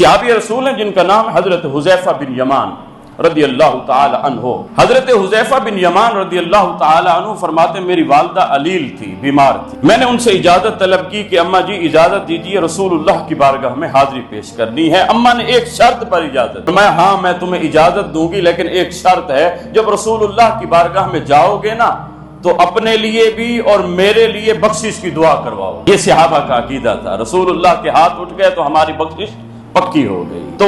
صحابی رسول ہیں جن کا نام حضرت حذیفہ بن یمان رضی اللہ تعالی عنہ۔ حضرت حذیفہ بن یمان رضی اللہ تعالی عنہ فرماتے ہیں میری والدہ علیل تھی، بیمار تھی۔ میں نے ان سے اجازت طلب کی کہ اماں جی اجازت دیجیے رسول اللہ کی بارگاہ میں حاضری پیش کرنی ہے۔ اماں نے ایک شرط پر اجازت، میں ہاں میں تمہیں اجازت دوں گی لیکن ایک شرط ہے، جب رسول اللہ کی بارگاہ میں جاؤ گے نا تو اپنے لیے بھی اور میرے لیے بخشش کی دعا کرواؤ۔ یہ صحابہ کا عقیدہ تھا، رسول اللہ کے ہاتھ اٹھ گئے تو ہماری بخشش پکی ہو گئی۔ تو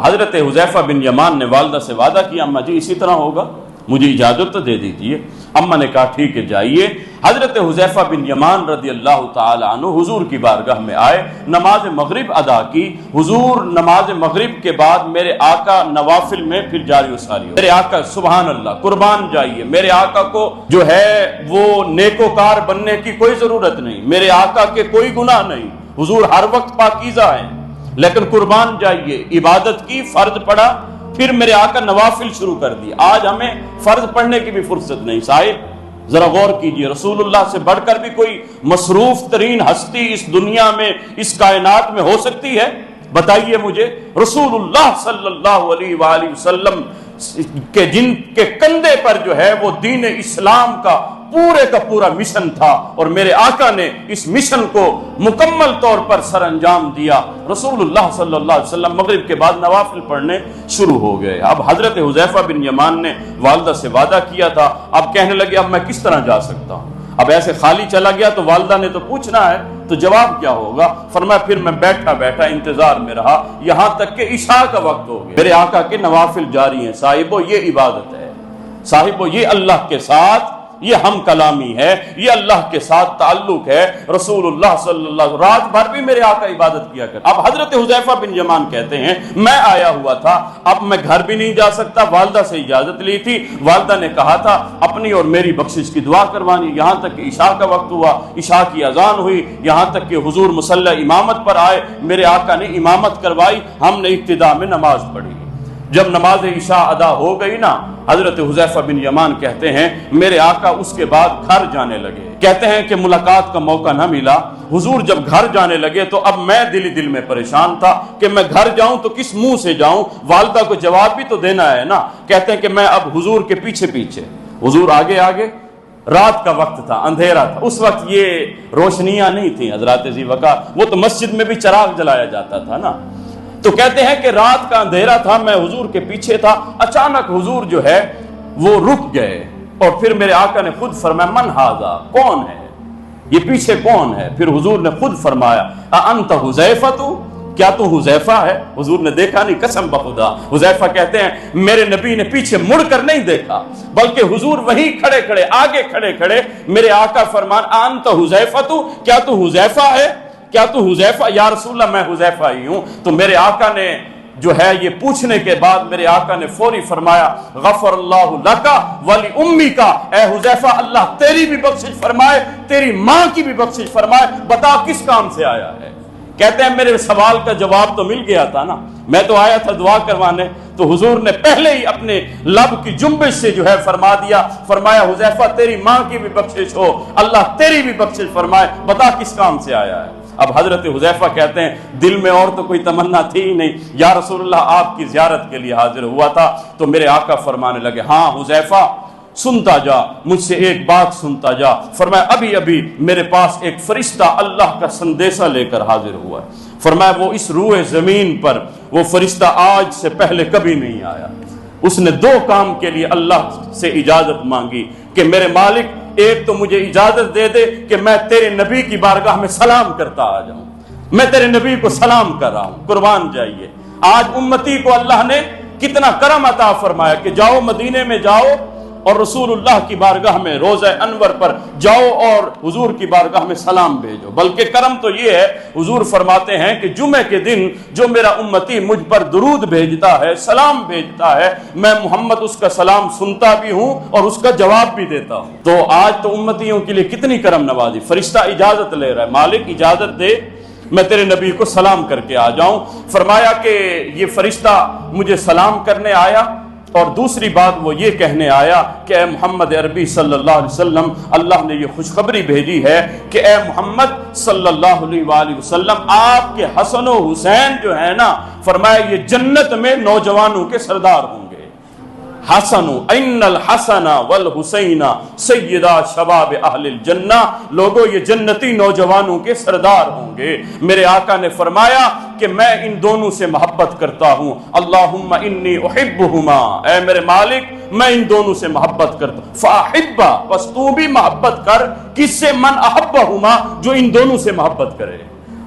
حضرت حذیفہ بن یمان نے والدہ سے وعدہ کیا اماں جی اسی طرح ہوگا، مجھے اجازت تو دے دیجیے۔ اماں نے کہا ٹھیک ہے جائیے۔ حضرت حذیفہ بن یمان رضی اللہ تعالی عنہ حضور کی بارگاہ میں آئے، نماز مغرب ادا کی۔ حضور نماز مغرب کے بعد میرے آقا نوافل میں پھر جاری و ساری ہو۔ میرے آقا سبحان اللہ قربان جائیے، میرے آقا کو جو ہے وہ نیکوکار بننے کی کوئی ضرورت نہیں، میرے آقا کے کوئی گناہ نہیں، حضور ہر وقت پاکیزہ ہیں، لیکن قربان جائیے عبادت کی، فرض پڑھا، پھر میرے آقا نوافل شروع کر دی۔ آج ہمیں فرض پڑھنے کی بھی فرصت نہیں۔ صاحب ذرا غور کیجئے، رسول اللہ سے بڑھ کر بھی کوئی مصروف ترین ہستی اس دنیا میں اس کائنات میں ہو سکتی ہے؟ بتائیے مجھے۔ رسول اللہ صلی اللہ علیہ وآلہ وسلم کے جن کے کندھے پر جو ہے وہ دین اسلام کا پورا مشن تھا، اور میرے آقا نے اس مشن کو مکمل طور پر سر انجام دیا۔ رسول اللہ صلی اللہ علیہ وسلم مغرب کے بعد نوافل پڑھنے شروع ہو گئے۔ اب حضرت حذیفہ بن یمان نے والدہ سے وعدہ کیا تھا، اب کہنے لگے اب میں کس طرح جا سکتا ہوں؟ اب ایسے خالی چلا گیا تو والدہ نے تو پوچھنا ہے، تو جواب کیا ہوگا؟ فرمایا پھر میں بیٹھا انتظار میں رہا یہاں تک کہ عشاء کا وقت ہو گیا۔ میرے آقا کے نوافل جاری ہیں۔ صاحبو یہ عبادت ہے، صاحبو یہ اللہ کے ساتھ یہ ہم کلامی ہے، یہ اللہ کے ساتھ تعلق ہے۔ رسول اللہ صلی اللہ علیہ وسلم رات بھر بھی میرے آقا عبادت کیا کر۔ اب حضرت حذیفہ بن یمان کہتے ہیں میں آیا ہوا تھا، اب میں گھر بھی نہیں جا سکتا، والدہ سے اجازت لی تھی، والدہ نے کہا تھا اپنی اور میری بخشش کی دعا کروانی، یہاں تک کہ عشاء کا وقت ہوا، عشاء کی اذان ہوئی، یہاں تک کہ حضور مصلی امامت پر آئے، میرے آقا نے امامت کروائی، ہم نے ابتدا میں نماز پڑھی۔ جب نماز عشاء ادا ہو گئی نا، حضرت حذیفہ بن یمان کہتے ہیں میرے آقا اس کے بعد گھر جانے لگے۔ کہتے ہیں کہ ملاقات کا موقع نہ ملا۔ حضور جب گھر جانے لگے تو اب میں دل میں پریشان تھا کہ میں گھر جاؤں تو کس منہ سے جاؤں، والدہ کو جواب بھی تو دینا ہے نا۔ کہتے ہیں کہ میں اب حضور کے پیچھے حضور آگے رات کا وقت تھا، اندھیرا تھا، اس وقت یہ روشنیاں نہیں تھیں حضرات ذی وقار، وہ تو مسجد میں بھی چراغ جلایا جاتا تھا نا۔ تو کہتے ہیں کہ رات کا اندھیرا تھا، میں حضور کے پیچھے تھا، اچانک حضور جو ہے وہ رک گئے، اور پھر میرے آقا نے خود فرمایا من ھذا، کون ہے یہ پیچھے کون ہے؟ پھر حضور نے خود فرمایا انت حذیفہ، کیا تو حذیفہ ہے؟ حضور نے دیکھا نہیں، قسم بخدا۔ حذیفہ کہتے ہیں میرے نبی نے پیچھے مڑ کر نہیں دیکھا، بلکہ حضور وہیں کھڑے آگے کھڑے میرے آقا فرمان انت حذیفہ، کیا تو حذیفہ ہے؟ کیا تو حذیفہ؟ یا رسول اللہ میں حذیفہ ہی ہوں۔ تو میرے آقا نے جو ہے یہ پوچھنے کے بعد میرے آقا نے فوری فرمایا غفر اللہ لکا ولی امی کا، اے حذیفہ اللہ تیری بھی بخشش فرمائے، تیری ماں کی بھی بخشش فرمائے، بتا کس کام سے آیا ہے؟ کہتے ہیں میرے سوال کا جواب تو مل گیا تھا نا، میں تو آیا تھا دعا کروانے، تو حضور نے پہلے ہی اپنے لب کی جنبش سے جو ہے فرمایا حذیفہ تیری ماں کی بھی بخشش ہو، اللہ تیری بھی بخشش فرمائے، بتا کس کام سے آیا ہے؟ اب حضرت حذیفہ کہتے ہیں دل میں اور تو کوئی تمنا تھی ہی نہیں، یا رسول اللہ آپ کی زیارت کے لیے حاضر ہوا تھا۔ تو میرے آقا فرمانے لگے ہاں حذیفہ سنتا جا، مجھ سے ایک بات سنتا جا۔ فرمایا ابھی میرے پاس ایک فرشتہ اللہ کا سندیشہ لے کر حاضر ہوا ہے۔ فرمایا وہ اس روح زمین پر وہ فرشتہ آج سے پہلے کبھی نہیں آیا۔ اس نے دو کام کے لیے اللہ سے اجازت مانگی کہ میرے مالک ایک تو مجھے اجازت دے دے کہ میں تیرے نبی کی بارگاہ میں سلام کرتا آ جاؤں، میں تیرے نبی کو سلام کر رہا ہوں، قربان جائیے۔ آج امتی کو اللہ نے کتنا کرم عطا فرمایا کہ جاؤ مدینے میں جاؤ اور رسول اللہ کی بارگاہ میں روضہ انور پر جاؤ اور حضور کی بارگاہ میں سلام بھیجو۔ بلکہ کرم تو یہ ہے، حضور فرماتے ہیں کہ جمعے کے دن جو میرا امتی مجھ پر درود بھیجتا ہے، سلام بھیجتا ہے، میں محمد اس کا سلام سنتا بھی ہوں اور اس کا جواب بھی دیتا ہوں۔ تو آج تو امتیوں کے لیے کتنی کرم نوازی، فرشتہ اجازت لے رہا ہے، مالک اجازت دے میں تیرے نبی کو سلام کر کے آ جاؤں۔ فرمایا کہ یہ فرشتہ مجھے سلام کرنے آیا، اور دوسری بات وہ یہ کہنے آیا کہ اے محمد عربی صلی اللہ علیہ وسلم، اللہ نے یہ خوشخبری بھیجی ہے کہ اے محمد صلی اللہ علیہ وآلہ وسلم، آپ کے حسن و حسین جو ہے نا، فرمایا یہ جنت میں نوجوانوں کے سردار ہوں گے۔ حسن ان الحسن والحسین سیدہ شباب اہل الجنہ، لوگوں یہ جنتی نوجوانوں کے سردار ہوں گے۔ میرے آقا نے فرمایا کہ میں ان دونوں سے محبت کرتا ہوں، اللہم انی احبہما، اے میرے مالک میں ان دونوں سے محبت کرتا ہوں، فاحبہ، بس تو بھی محبت کر، کس سے؟ من احبہما، جو ان دونوں سے محبت کرے۔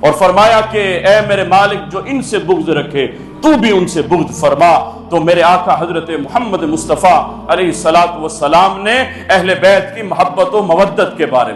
اور فرمایا کہ اے میرے مالک جو ان سے بغض رکھے تو بھی ان سے بغض فرما۔ تو میرے آقا حضرت محمد مصطفیٰ علیہ الصلوۃ والسلام نے اہل بیت کی محبت و مودت کے بارے میں